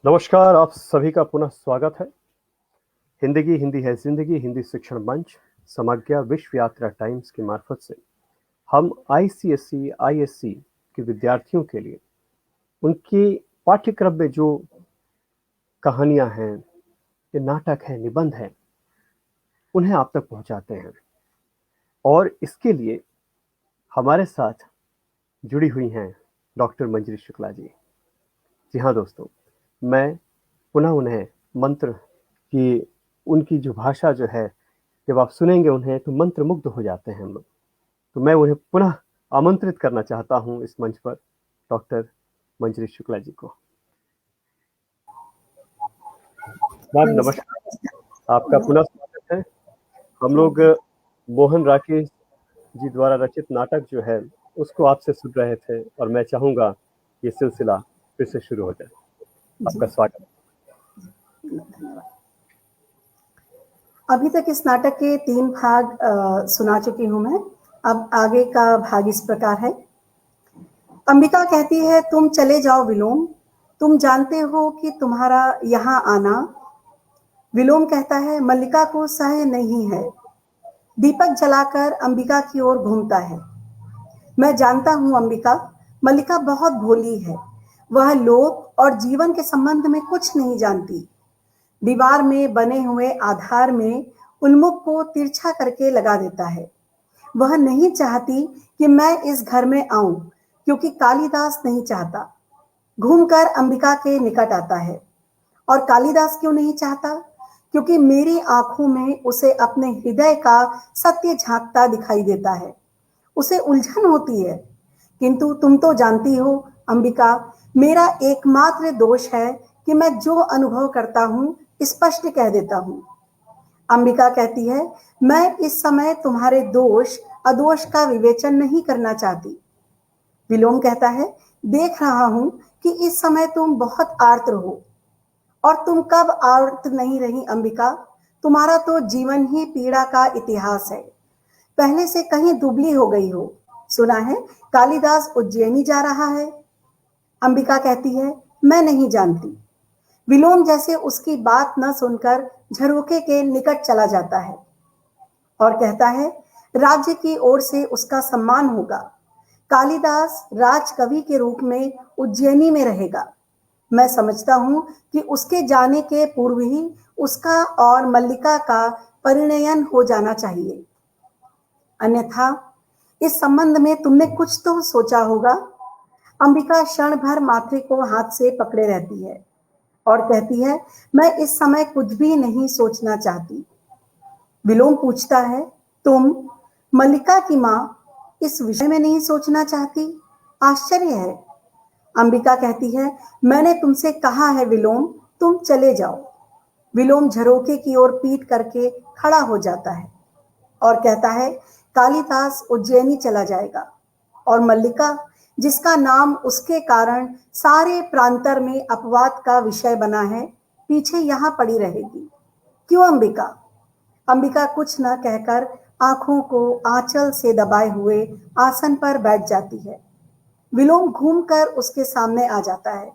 नमस्कार, आप सभी का पुनः स्वागत है। हिंदी है जिंदगी हिंदी शिक्षण मंच समग्र विश्व यात्रा टाइम्स की मार्फत से हम आईसीएसई आईएससी के विद्यार्थियों के लिए उनकी पाठ्यक्रम में जो कहानियां हैं, ये नाटक है, निबंध है, उन्हें आप तक पहुंचाते हैं। और इसके लिए हमारे साथ जुड़ी हुई हैं डॉक्टर मंजरी शुक्ला जी। जी हाँ दोस्तों, मैं पुनः उन्हें मंत्र की उनकी जो भाषा जो है, जब आप सुनेंगे उन्हें तो मंत्र मुग्ध हो जाते हैं हम लोग। तो मैं उन्हें पुनः आमंत्रित करना चाहता हूं इस मंच पर, डॉक्टर मंजरी शुक्ला जी को। मैम नमस्कार। नमस्कार, आपका पुनः स्वागत है। हम लोग मोहन राकेश जी द्वारा रचित नाटक जो है उसको आपसे सुन रहे थे और मैं चाहूंगा ये सिलसिला फिर से शुरू हो जाए। आपका स्वागत। धन्यवाद। अभी तक इस नाटक के 3 भाग सुना चुकी हूँ मैं। अब आगे का भाग इस प्रकार है। अंबिका कहती है, तुम चले जाओ विलोम, तुम जानते हो कि तुम्हारा यहाँ आना। विलोम कहता है, मल्लिका को सह नहीं है। दीपक जलाकर अंबिका की ओर घूमता है। मैं जानता हूँ अंबिका, मल्लिका बहुत भोली है। वह लोक और जीवन के संबंध में कुछ नहीं जानती। दीवार में बने हुए आधार में उन्मुख को तिरछा करके लगा देता है। वह नहीं चाहती कि मैं इस घर में आऊं, क्योंकि कालिदास नहीं चाहता। घूमकर अंबिका के निकट आता है। और कालिदास क्यों नहीं चाहता? क्योंकि मेरी आंखों में उसे अपने हृदय का सत्य झांकता दिखाई देता है। उसे उलझन होती है। किंतु तुम तो जानती हो अंबिका, मेरा एकमात्र दोष है कि मैं जो अनुभव करता हूँ स्पष्ट कह देता हूँ। अंबिका कहती है, मैं इस समय तुम्हारे दोष अदोष का विवेचन नहीं करना चाहती। विलोम कहता है, देख रहा हूं कि इस समय तुम बहुत आर्द्र हो। और तुम कब आर्द्र नहीं रही अंबिका? तुम्हारा तो जीवन ही पीड़ा का इतिहास है। पहले से कहीं दुबली हो गई हो। सुना है कालिदास उज्जैनी जा रहा है। अंबिका कहती है, मैं नहीं जानती। विलोम जैसे उसकी बात न सुनकर झरोखे के निकट चला जाता है और कहता है, राज्य की ओर से उसका सम्मान होगा। कालिदास राजकवि के रूप में उज्जैनी में रहेगा। मैं समझता हूं कि उसके जाने के पूर्व ही उसका और मल्लिका का परिणयन हो जाना चाहिए। अन्यथा इस संबंध में तुमने कुछ तो सोचा होगा। अंबिका क्षण भर माथे को हाथ से पकड़े रहती है और कहती है, मैं इस समय कुछ भी नहीं सोचना चाहती। विलोम पूछता है, तुम मल्लिका की मां इस विषय में नहीं सोचना चाहती? आश्चर्य है। अंबिका कहती है, मैंने तुमसे कहा है विलोम, तुम चले जाओ। विलोम झरोखे की ओर पीठ करके खड़ा हो जाता है और कहता है, कालिदास उज्जैनी चला जाएगा और मल्लिका, जिसका नाम उसके कारण सारे प्रांतर में अपवाद का विषय बना है, पीछे यहां पड़ी रहेगी। क्यों अंबिका? अंबिका कुछ न कहकर आंखों को आंचल से दबाए हुए आसन पर बैठ जाती है। विलोम घूमकर उसके सामने आ जाता है।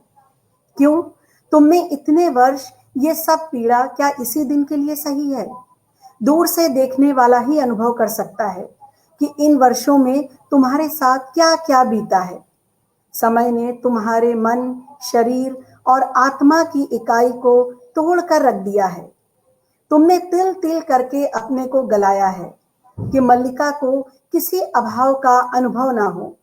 क्यों? तुमने इतने वर्ष ये सब पीड़ा क्या इसी दिन के लिए सही है? दूर से देखने वाला ही अनुभव कर सकता है कि इन वर्षों में तुम्हारे साथ क्या क्या बीता है। समय ने तुम्हारे मन, शरीर और आत्मा की इकाई को तोड़ कर रख दिया है। तुमने तिल तिल करके अपने को गलाया है कि मल्लिका को किसी अभाव का अनुभव ना हो।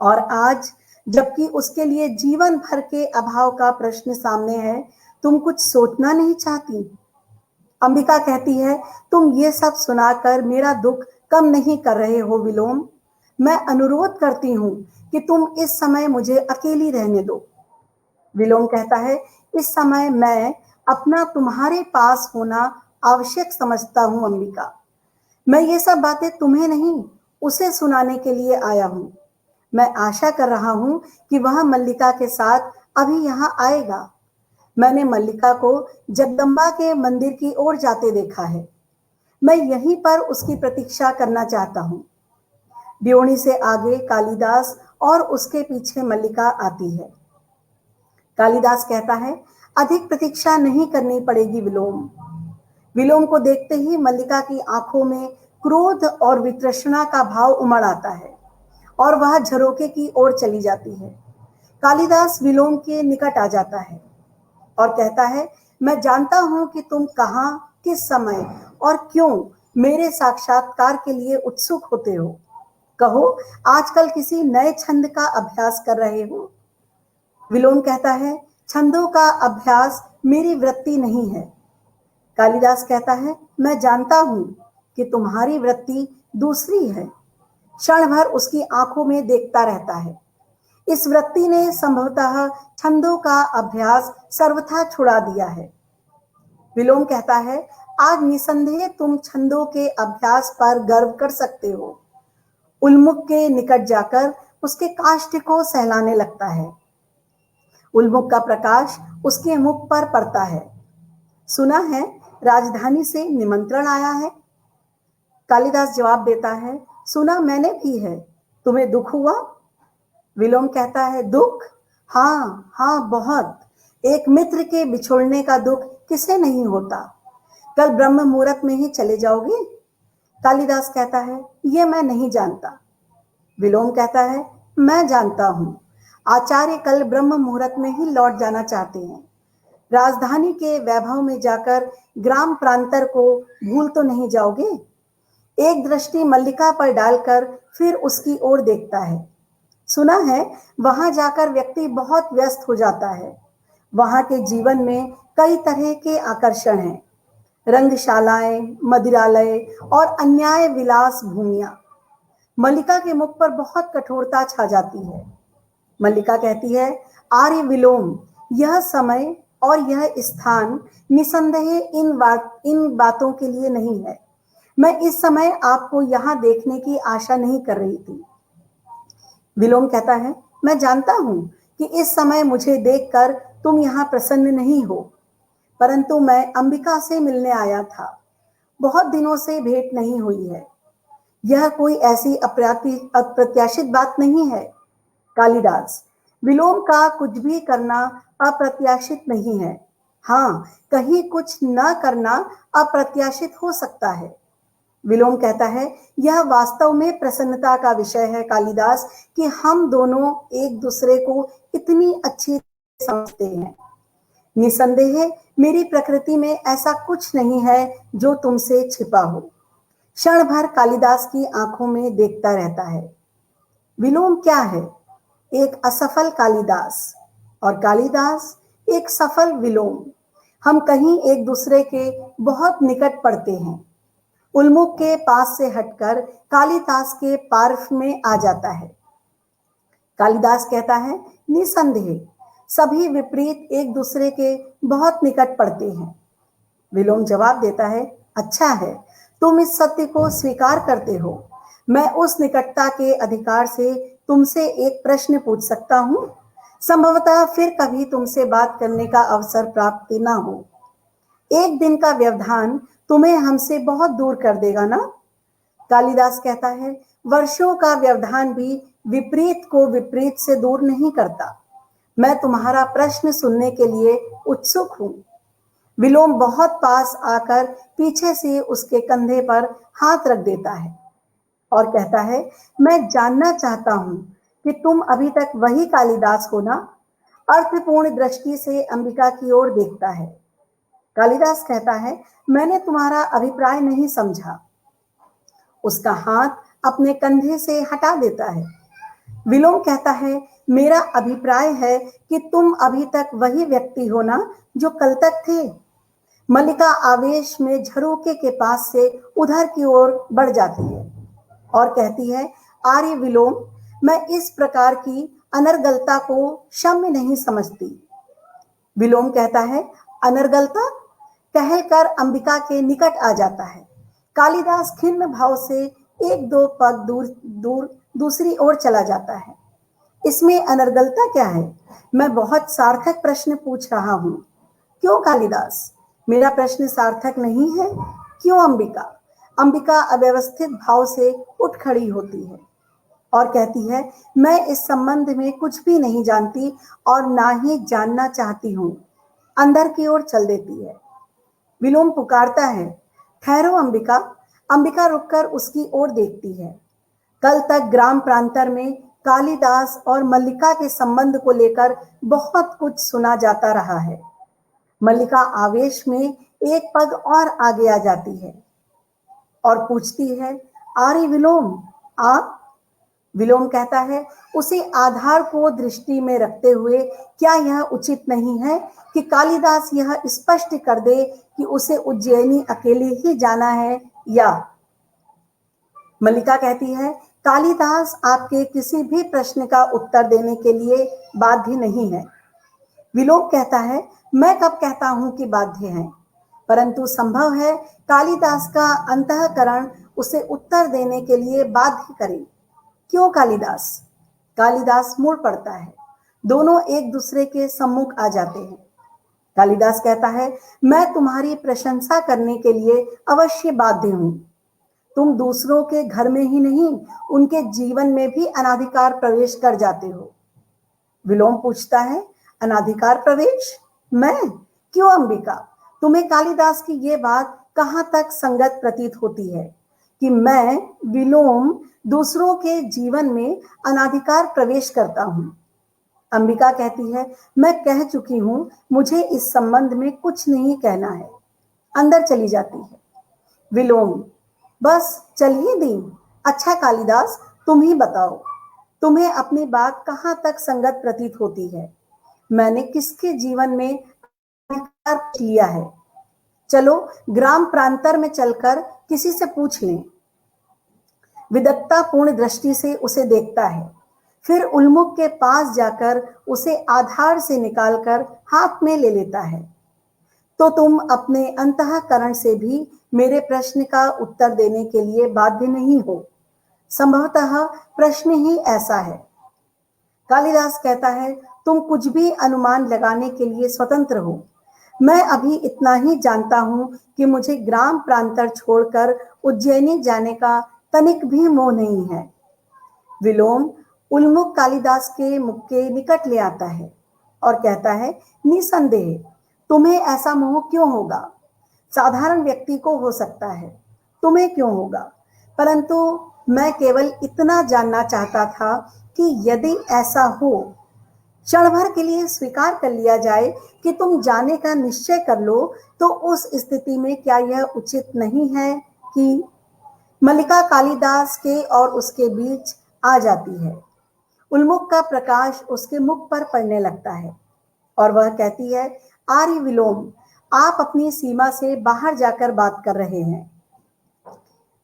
और आज जबकि उसके लिए जीवन भर के अभाव का प्रश्न सामने है, तुम कुछ सोचना नहीं चाहती। अंबिका कहती है, तुम ये सब सुनाकर मेरा दुख कम नहीं कर रहे हो विलोम। मैं अनुरोध करती हूँ कि तुम इस समय मुझे अकेली रहने दो। विलोम कहता है, इस समय मैं अपना तुम्हारे पास होना आवश्यक समझता हूँ अंबिका। मैं ये सब बातें तुम्हें नहीं, उसे सुनाने के लिए आया हूँ। मैं आशा कर रहा हूँ कि वह मल्लिका के साथ अभी यहाँ आएगा। मैंने मल्लिका को जगदम्बा के मंदिर की ओर जाते देखा है। मैं यहीं पर उसकी प्रतीक्षा करना चाहता हूँ। ब्योणी से आगे कालिदास और उसके पीछे मल्लिका आती है। कालिदास कहता है, अधिक प्रतीक्षा नहीं करनी पड़ेगी विलोम। विलोम को देखते ही मल्लिका की आंखों में क्रोध और वितृष्णा का भाव उमड़ आता है और वह झरोके की ओर चली जाती है। कालिदास विलोम के निकट आ जाता है और कहता है, मैं जानता हूं कि तुम कहां, किस समय और क्यों मेरे साक्षात्कार के लिए उत्सुक होते हो। कहो, आजकल किसी नए छंद का अभ्यास कर रहे हो? विलोम कहता है, छंदों का अभ्यास मेरी वृत्ति नहीं है। कालिदास कहता है, मैं जानता हूं कि तुम्हारी वृत्ति दूसरी है। क्षण भर उसकी आंखों में देखता रहता है। इस वृत्ति ने संभवतः छंदों का अभ्यास सर्वथा छुड़ा दिया है। विलोम कहता है, आज निसंदेह तुम छंदों के अभ्यास पर गर्व कर सकते हो। उल्मुख के निकट जाकर उसके काष्ठ को सहलाने लगता है। उल्मुख का प्रकाश उसके मुख पर पड़ता है। सुना है राजधानी से निमंत्रण आया है? कालिदास जवाब देता है, सुना मैंने भी है। तुम्हें दुख हुआ? विलोम कहता है, दुख? हाँ हाँ, बहुत। एक मित्र के बिछोड़ने का दुख किसे नहीं होता। कल ब्रह्म मुहूर्त में ही चले जाओगे? कालिदास कहता है, ये मैं नहीं जानता। विलोम कहता है, मैं जानता हूं। आचार्य कल ब्रह्म मुहूर्त में ही लौट जाना चाहते हैं। राजधानी के वैभव में जाकर ग्राम प्रांतर को भूल तो नहीं जाओगे? एक दृष्टि मल्लिका पर डालकर फिर उसकी ओर देखता है। सुना है वहां जाकर व्यक्ति बहुत व्यस्त हो जाता है। वहां के जीवन में कई तरह के आकर्षण हैं, रंगशालाएं, मदिरालय और अन्याय विलास भूमियां। मल्लिका के मुख पर बहुत कठोरता छा जाती है। मल्लिका कहती है, आर्य विलोम, यह समय और यह स्थान निसंदेह इन बातों के लिए नहीं है। मैं इस समय आपको यहां देखने की आशा नहीं कर रही थी। विलोम कहता है, मैं जानता हूं कि इस समय मुझे देखकर तुम यहां प्रसन्न नहीं हो, परंतु मैं अंबिका से मिलने आया था। बहुत दिनों से भेंट नहीं हुई है। यह कोई ऐसी अप्रत्याशित बात नहीं है। कालिदास, विलोम का कुछ भी करना अप्रत्याशित नहीं है। हाँ, कहीं कुछ न करना अप्रत्याशित हो सकता है। विलोम कहता है, यह वास्तव में प्रसन्नता का विषय है कालिदास, कि हम दोनों एक दूसरे को इतनी अच्छी समझते हैं। निसंदेह मेरी प्रकृति में ऐसा कुछ नहीं है जो तुमसे छिपा हो। क्षण भर कालिदास की आंखों में देखता रहता है। विलोम क्या है? एक असफल कालिदास, और कालिदास एक सफल विलोम। हम कहीं एक दूसरे के बहुत निकट पड़ते हैं। उल्मुख के पास से हटकर कालिदास के पार्श्व में आ जाता है। कालिदास कहता है, निसंदेह सभी विपरीत एक दूसरे के बहुत निकट पड़ते हैं। विलोम जवाब देता है, अच्छा है, तुम इस सत्य को स्वीकार करते हो। मैं उस निकटता के अधिकार से तुमसे एक प्रश्न पूछ सकता हूं? संभवतः फिर कभी तुमसे बात करने का अवसर प्राप्त ना हो। एक दिन का व्यवधान तुम्हें हमसे बहुत दूर कर देगा ना? कालिदास कहता है, वर्षों का व्यवधान भी विपरीत को विपरीत से दूर नहीं करता। मैं तुम्हारा प्रश्न सुनने के लिए उत्सुक हूं। विलोम बहुत पास आकर पीछे से उसके कंधे पर हाथ रख देता है और कहता है, मैं जानना चाहता हूं कि तुम अभी तक वही कालिदास हो ना? अर्थपूर्ण दृष्टि से अंबिका की ओर देखता है। कालिदास कहता है, मैंने तुम्हारा अभिप्राय नहीं समझा। उसका हाथ अपने कंधे से हटा देता है। विलोम कहता है, मेरा अभिप्राय है कि तुम अभी तक वही व्यक्ति हो ना जो कल तक थे। मल्लिका आवेश में झरोके के पास से उधर की ओर बढ़ जाती है और कहती है, आर्य विलोम, मैं इस प्रकार की अनर्गलता को क्षम्य नहीं समझती। विलोम कहता है, अनर्गलता? कहकर अंबिका के निकट आ जाता है। कालिदास खिन्न भाव से एक दो पग दूर दूसरी ओर चला जाता है। इसमें अनर्गलता क्या है? मैं बहुत सार्थक प्रश्न पूछ रहा हूं। क्यों कालिदास? मेरा प्रश्न सार्थक नहीं है? क्यों अंबिका? अंबिका अव्यवस्थित भाव से उठ खड़ी होती है। और कहती है, मैं इस संबंध में कुछ भी नहीं जानती और ना ही जानना चाहती हूँ। अंदर की ओर चल देती है। विलोम पुकारता है, ठहरो अंबिका। अंबिका रुककर उसकी ओर देखती है। कल तक ग्राम प्रांतर में कालिदास और मल्लिका के संबंध को लेकर बहुत कुछ सुना जाता रहा है। मल्लिका आवेश में एक पग और आगे आ जाती है और पूछती है, आर्य विलोम, आप? विलोम कहता है, उसी आधार को दृष्टि में रखते हुए क्या यह उचित नहीं है कि कालिदास यह स्पष्ट कर दे कि उसे उज्जैनी अकेले ही जाना है या? मल्लिका कहती है, कालिदास आपके किसी भी प्रश्न का उत्तर देने के लिए बाध्य नहीं है। विलोम कहता है, मैं कब कहता हूं कि बाध्य है, परंतु संभव है कालिदास का अंतःकरण उसे उत्तर देने के लिए बाध्य करे। क्यों कालिदास? कालिदास मुड़ पड़ता है। दोनों एक दूसरे के सम्मुख आ जाते हैं। कालिदास कहता है, मैं तुम्हारी प्रशंसा करने के लिए अवश्य बाध्य हूं। तुम दूसरों के घर में ही नहीं, उनके जीवन में भी अनाधिकार प्रवेश कर जाते हो। विलोम पूछता है, अनाधिकार प्रवेश? मैं? क्यों अंबिका? तुम्हें कालिदास की ये बात कहां तक संगत प्रतीत होती है कि मैं विलोम दूसरों के जीवन में अनाधिकार प्रवेश करता हूं? अंबिका कहती है, मैं कह चुकी हूं, मुझे इस संबंध में कुछ नहीं कहना है। अंदर चली जाती है। विलोम, बस चल ही दी। अच्छा कालिदास, तुम ही बताओ, तुम्हें अपनी बात कहां तक संगत प्रतीत होती है? मैंने किसके जीवन में अधिकार लिया है? चलो ग्राम प्रांतर में चलकर किसी से पूछ लें। विदग्धता पूर्ण दृष्टि से उसे देखता है, फिर उल्मुख के पास जाकर उसे आधार से निकालकर हाथ में ले लेता है। तो तुम अपने अंतःकरण से भी मेरे प्रश्न का उत्तर देने के लिए बाध्य नहीं हो। संभवतः प्रश्न ही ऐसा है। कालिदास कहता है, तुम कुछ भी अनुमान लगाने के लिए स्वतंत्र हो। मैं अभी इतना ही जानता हूं कि मुझे ग्राम प्रांतर छोड़कर उज्जैनी जाने का तनिक भी मोह नहीं है। विलोम उल्मुख कालिदास के मुख के निकट ले आता है और कहता है, निसंदेह तुम्हें ऐसा मोह क्यों होगा? साधारण व्यक्ति को हो सकता है, तुम्हें क्यों होगा? परंतु मैं केवल इतना जानना चाहता था कि यदि ऐसा हो, क्षण भर के लिए स्वीकार कर लिया जाए कि तुम जाने का निश्चय कर लो, तो उस स्थिति में क्या यह उचित नहीं है कि? मल्लिका कालिदास के और उसके बीच आ जाती है। उल्मुख का प्रकाश उसके मुख पर पड़ने लगता है और वह कहती है, आर्य विलोम, आप अपनी सीमा से बाहर जाकर बात कर रहे हैं।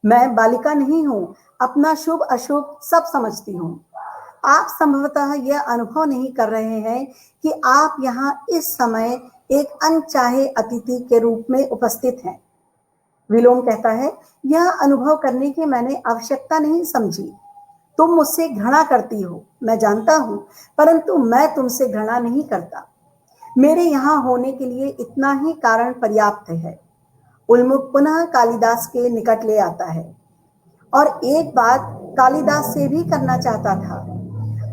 मैं बालिका नहीं हूं, अपना शुभ अशुभ सब समझती हूं। आप संभवतः यह अनुभव नहीं कर रहे हैं कि आप यहाँ इस समय एक अनचाहे अतिथि के रूप में उपस्थित हैं। विलोम कहता है, यह अनुभव करने की मैंने आवश्यकता नहीं समझी। तुम मुझसे घृणा करती हो, मैं जानता हूं, परंतु मैं तुमसे घृणा नहीं करता। मेरे यहाँ होने के लिए इतना ही कारण पर्याप्त है। उल्मुख पुनः कालिदास के निकट ले आता है और एक बात कालिदास से भी करना चाहता था।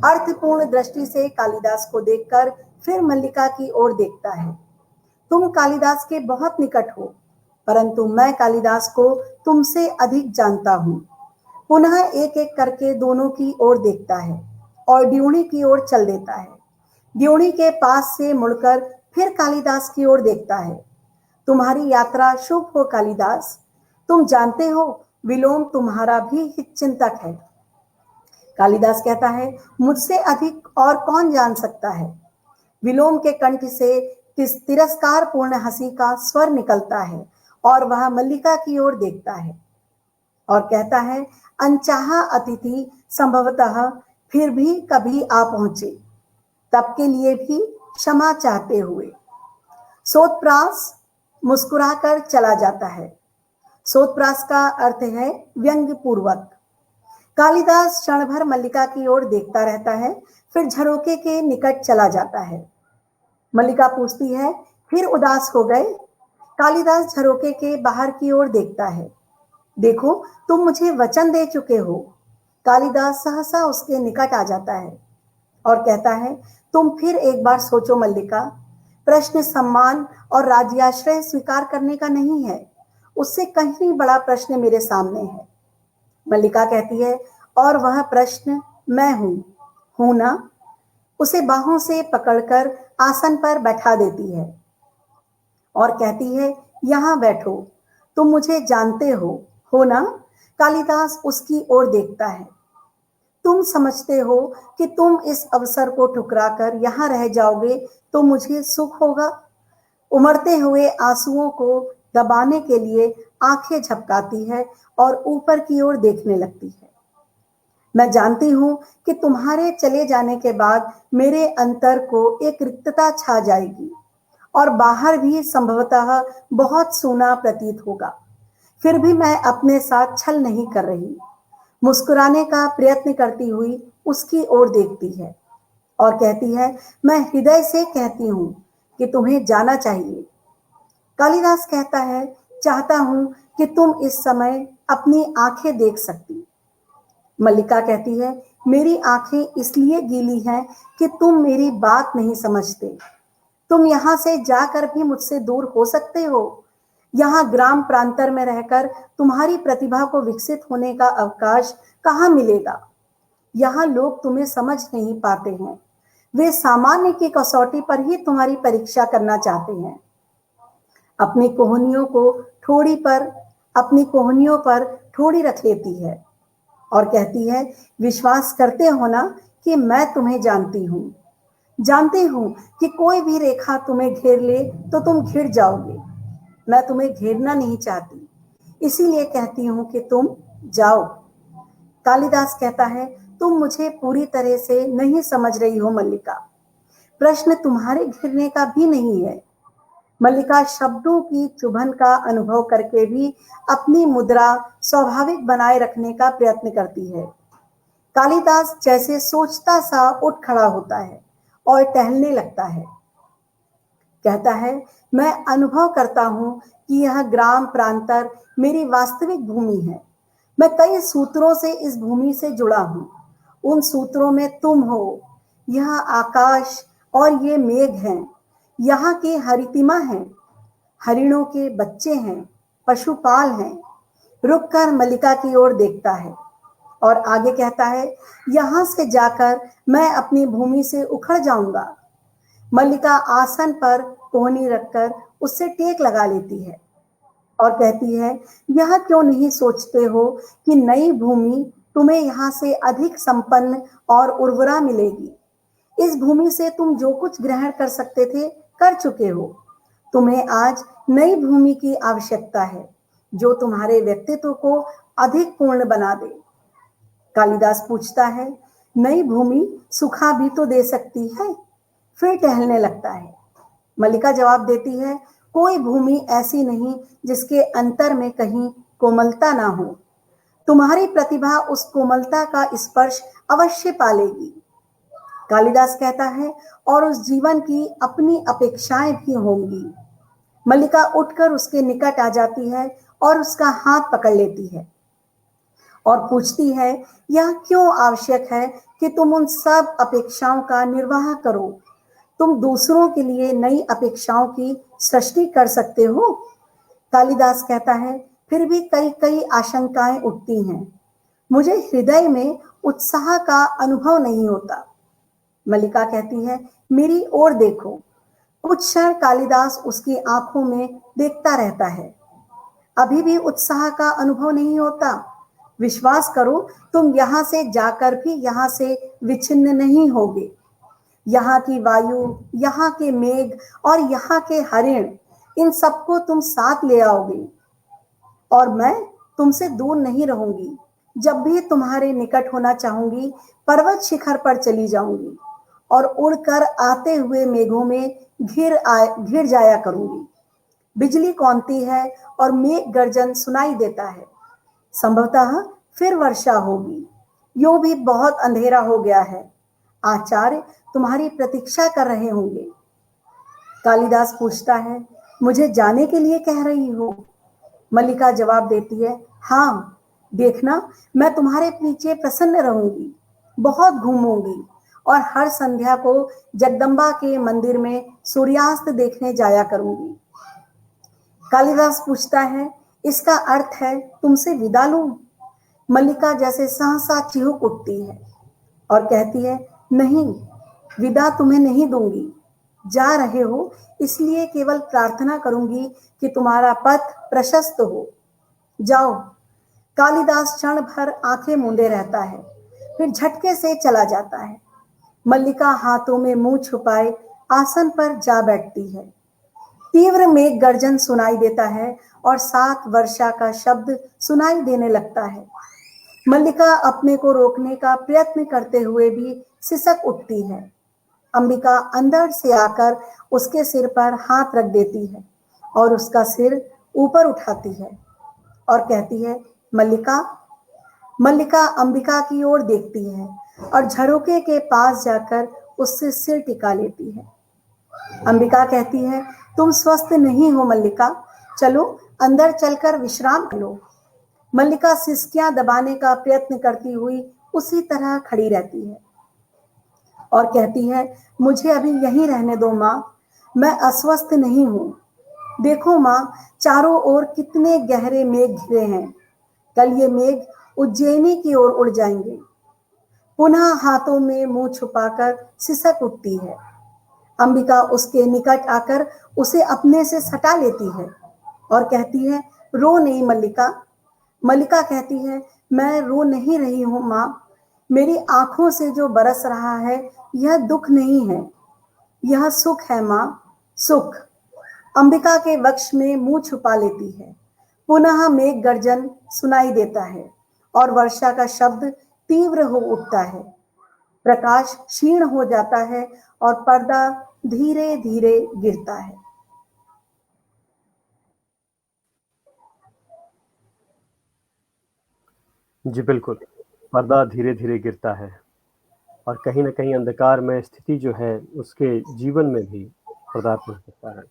अर्थपूर्ण दृष्टि से कालिदास को देखकर फिर मल्लिका की ओर देखता है। तुम कालिदास के बहुत निकट हो, परंतु मैं कालिदास को तुमसे अधिक जानता हूं। पुनः एक एक करके दोनों की ओर देखता है और ड्योढ़ी की ओर चल देता है। ड्योढ़ी के पास से मुड़कर फिर कालिदास की ओर देखता है। तुम्हारी यात्रा शुभ हो कालिदास। तुम जानते हो विलोम तुम्हारा भी हितचिंतक है। कालिदास कहता है, मुझसे अधिक और कौन जान सकता है? विलोम के कंठ से तिरस्कार पूर्ण हंसी का स्वर निकलता है और वह मल्लिका की ओर देखता है और कहता है, अनचाहा अतिथि संभवतः फिर भी कभी आ पहुंचे, तब के लिए भी क्षमा चाहते हुए। सोतप्रास मुस्कुराकर चला जाता है। सोतप्रास का अर्थ है व्यंग्य पूर्वक। कालिदास क्षण भर मल्लिका की ओर देखता रहता है, फिर झरोके के निकट चला जाता है। मल्लिका पूछती है, फिर उदास हो गए? कालिदास झरोके के बाहर की ओर देखता है। देखो, तुम मुझे वचन दे चुके हो। कालिदास सहसा उसके निकट आ जाता है और कहता है, तुम फिर एक बार सोचो मल्लिका, प्रश्न सम्मान और राज्याश्रय स्वीकार करने का नहीं है, उससे कहीं बड़ा प्रश्न मेरे सामने है। मल्लिका कहती है, और वह प्रश्न मैं हूं ना? उसे बाहों से पकड़कर आसन पर बैठा देती है और कहती है, यहां बैठो, तुम मुझे जानते हो ना? कालिदास उसकी ओर देखता है। तुम समझते हो कि तुम इस अवसर को ठुकराकर यहां रह जाओगे तो मुझे सुख होगा? उमड़ते हुए आंसुओं को दबाने के लिए आंखें झपकाती है और ऊपर की ओर देखने लगती है। मैं जानती हूं कि तुम्हारे चले जाने के बाद मेरे अंतर को एक रिक्तता छा जाएगी और बाहर भी संभवतः बहुत सूना प्रतीत होगा। फिर भी मैं अपने साथ छल नहीं कर रही। मुस्कुराने का प्रयत्न करती हुई उसकी ओर देखती है और कहती है, मैं हृदय से कहती हूं कि तुम्हें जाना चाहिए। कालिदास कहता है, चाहता हूं कि तुम इस समय अपनी आंखें देख सकती। मल्लिका कहती है, मेरी आंखें इसलिए गीली हैं कि तुम मेरी बात नहीं समझते। तुम यहां से जाकर भी मुझसे दूर हो सकते हो। यहाँ ग्राम प्रांतर में रहकर तुम्हारी प्रतिभा को विकसित होने का अवकाश कहाँ मिलेगा? यहाँ लोग तुम्हें समझ नहीं पाते हैं। वे सामान्य की कसौटी पर ही तुम्हारी परीक्षा करना चाहते हैं। अपनी कोहनियों को ठोड़ी पर अपनी कोहनियों पर ठोड़ी रख लेती है और कहती है, विश्वास करते हो ना कि मैं तुम्हें जानती हूँ। जानती हूँ कि कोई भी रेखा तुम्हें घेर ले तो तुम घिर जाओगे। मैं तुम्हें घेरना नहीं चाहती, इसीलिए कहती हूँ कि तुम जाओ। कालिदास कहता है, तुम मुझे पूरी तरह से नहीं समझ रही हो मल्लिका। प्रश्न तुम्हारे घिरने का भी नहीं है। मल्लिका शब्दों की चुभन का अनुभव करके भी अपनी मुद्रा स्वाभाविक बनाए रखने का प्रयत्न करती है। कालिदास जैसे सोचता सा उठ खड़ा होता है और टहलने लगता है। कहता है, मैं अनुभव करता हूं कि यह ग्राम प्रांतर मेरी वास्तविक भूमि है। मैं कई सूत्रों से इस भूमि से जुड़ा हूं। उन सूत्रों में तुम हो, यह आकाश और ये मेघ हैं, यहाँ की हरितिमा हैं, हरिणों के बच्चे हैं, पशुपाल हैं। रुककर मल्लिका की ओर देखता है और आगे कहता है, यहां से जाकर मैं अपनी भूमि से उखड़ जाऊंगा। मल्लिका आसन पर कोहनी रखकर उससे टेक लगा लेती है और कहती है, यह क्यों नहीं सोचते हो कि नई भूमि तुम्हें यहाँ से अधिक संपन्न और उर्वरा मिलेगी। इस भूमि से तुम जो कुछ ग्रहण कर सकते थे कर चुके हो। तुम्हें आज नई भूमि की आवश्यकता है जो तुम्हारे व्यक्तित्व को अधिक पूर्ण बना दे। कालिदास पूछता है, नई भूमि सुखा भी तो दे सकती है? फिर टहलने लगता है। मल्लिका जवाब देती है, कोई भूमि ऐसी नहीं जिसके अंतर में कहीं कोमलता ना हो। तुम्हारी प्रतिभा उस कोमलता का स्पर्श अवश्य पालेगी। कालिदास कहता है, और उस जीवन की अपनी अपेक्षाएं भी होंगी। मल्लिका उठकर उसके निकट आ जाती है और उसका हाथ पकड़ लेती है और पूछती है, यह क्यों आवश्यक है कि तुम उन सब अपेक्षाओं का निर्वाह करो? तुम दूसरों के लिए नई अपेक्षाओं की सृष्टि कर सकते हो। कालिदास कहता है, फिर भी कई कई आशंकाएं उठती हैं। मुझे हृदय में उत्साह का अनुभव नहीं होता। मल्लिका कहती है, मेरी ओर देखो। कुछ क्षण कालिदास उसकी आंखों में देखता रहता है। अभी भी उत्साह का अनुभव नहीं होता। विश्वास करो, तुम यहां से जाकर भी यहां से विच्छिन्न नहीं होगे। यहाँ की वायु, यहाँ के मेघ और यहाँ के हरिण, इन सबको तुम साथ ले आओगे और मैं तुमसे दूर नहीं रहूंगी। जब भी तुम्हारे निकट होना चाहूंगी, पर्वत शिखर पर चली जाऊंगी और उड़कर आते हुए मेघों में घिर जाया करूंगी। बिजली कौनती है और मेघ गर्जन सुनाई देता है। संभवतः फिर वर्षा होगी। यूं भी बहुत अंधेरा हो गया है। आचार्य तुम्हारी प्रतीक्षा कर रहे होंगे। कालिदास पूछता है, मुझे जाने के लिए कह रही हो? मल्लिका जवाब देती है, हाँ, देखना, मैं तुम्हारे पीछे प्रसन्न रहूंगी, बहुत घूमूंगी और हर संध्या को जगदम्बा के मंदिर में सूर्यास्त देखने जाया करूंगी। कालिदास पूछता है, इसका अर्थ है तुमसे विदा लूं? मल्लिका जैसे सहसा चिहुक उठती है और कहती है, नहीं, विदा तुम्हें नहीं दूंगी। जा रहे हो इसलिए केवल प्रार्थना करूंगी कि तुम्हारा पथ प्रशस्त हो। जाओ। कालिदास क्षण भर आंखें मूंदे रहता है, फिर झटके से चला जाता है। मल्लिका हाथों में मुंह छुपाए आसन पर जा बैठती है। तीव्र मेघ गर्जन सुनाई देता है और सात वर्षा का शब्द सुनाई देने लगता है। मल्लिका अपने को रोकने का प्रयत्न करते हुए भी सिसक उठती है। अंबिका अंदर से आकर उसके सिर पर हाथ रख देती है और उसका सिर ऊपर उठाती है और कहती है, मल्लिका। मल्लिका अंबिका की ओर देखती है और झरोके के पास जाकर उससे सिर टिका लेती है। अंबिका कहती है, तुम स्वस्थ नहीं हो मल्लिका, चलो अंदर चलकर विश्राम लो। मल्लिका सिसकियां दबाने का प्रयत्न करती हुई उसी तरह खड़ी रहती है और कहती है, मुझे अभी यहीं रहने दो माँ, मैं अस्वस्थ नहीं हूं। देखो माँ, चारों ओर कितने गहरे मेघ घिरे हैं। कल ये मेघ उज्जैनी की ओर उड़ जाएंगे। पुनः हाथों में मुंह छुपाकर सिसक उठती है। अंबिका उसके निकट आकर उसे अपने से सटा लेती है और कहती है, रो नहीं मल्लिका। मल्लिका कहती है, मैं रो नहीं रही हूं माँ, मेरी आंखों से जो बरस रहा है यह दुख नहीं है, यह सुख है माँ, सुख। अंबिका के वक्ष में मुंह छुपा लेती है। पुनः मेघ गर्जन सुनाई देता है और वर्षा का शब्द तीव्र हो उठता है। प्रकाश क्षीण हो जाता है और पर्दा धीरे धीरे गिरता है। जी बिल्कुल, पर्दा धीरे-धीरे गिरता है और कहीं न कहीं अंधकार में स्थिति जो है, उसके जीवन में भी पदार्पण करता है।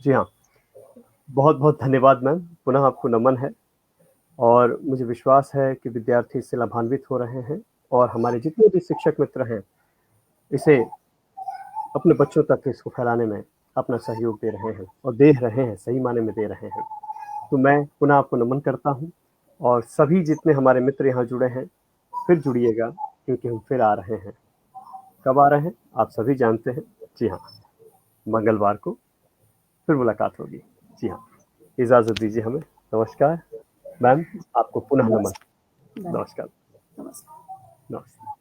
जी हाँ, बहुत-बहुत धन्यवाद मैम, पुनः आपको नमन है और मुझे विश्वास है कि विद्यार्थी इससे लाभान्वित हो रहे हैं और हमारे जितने भी शिक्षक मित्र हैं, इसे अपने बच्चों तक इसको फैलाने में अपना सहयोग दे रहे हैं और दे रहे हैं, सही मायने में दे रहे हैं। तो मैं पुनः आपको नमन करता हूँ और सभी जितने हमारे मित्र यहाँ जुड़े हैं, फिर जुड़िएगा क्योंकि हम फिर आ रहे हैं। कब आ रहे हैं, आप सभी जानते हैं। जी हाँ, मंगलवार को फिर मुलाकात होगी। जी हाँ, इजाज़त दीजिए हमें। नमस्कार। मैम, आपको पुनः नमन। नमस्कार। नमस्कार। नमस्कार। नमस्कार।